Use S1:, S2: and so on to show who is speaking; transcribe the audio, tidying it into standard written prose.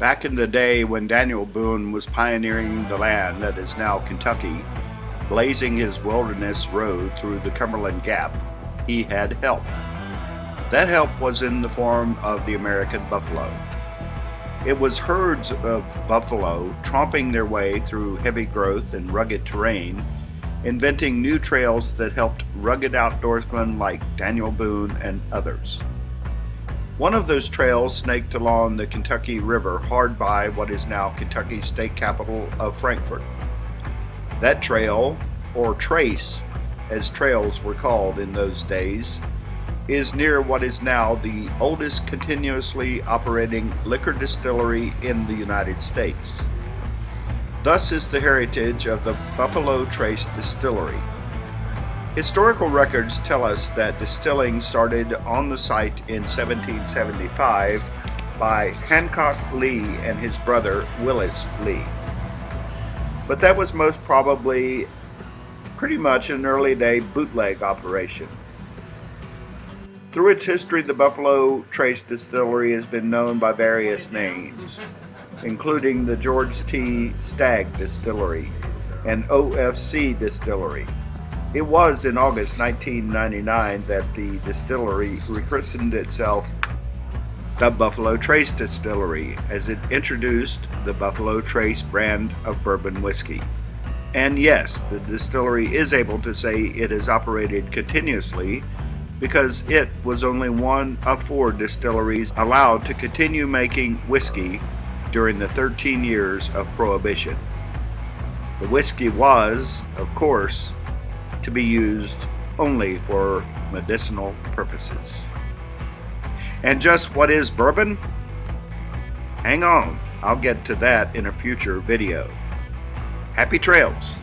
S1: Back in the day when Daniel Boone was pioneering the land that is now Kentucky, blazing his wilderness road through the Cumberland Gap, he had help. That help was in the form of the American buffalo. It was herds of buffalo tromping their way through heavy growth and rugged terrain, inventing new trails that helped rugged outdoorsmen like Daniel Boone and others. One of those trails snaked along the Kentucky River hard by what is now Kentucky's state capital of Frankfort. That trail, or trace, as trails were called in those days, is near what is now the oldest continuously operating liquor distillery in the United States. Thus is the heritage of the BuffaloTrace distillery. Historical records tell us that distilling started on the site in 1775 by Hancock Lee and his brother Willis Lee. But that was most probably pretty much an early day bootleg operation. Through its history, the BuffaloTrace distillery has been known by various names, including the George T. Stagg Distillery and OFC Distillery. It was in August 1999 that the distillery rechristened itself the BuffaloTrace Distillery as it introduced the BuffaloTrace brand of bourbon whiskey. And yes, the distillery is able to say it has operated continuously because it was only one of 4 distilleries allowed to continue making whiskey during the 13 years of Prohibition. The whiskey was, of course, to be used only for medicinal purposes. And just what is bourbon? Hang on, I'll get to that in a future video. Happy trails!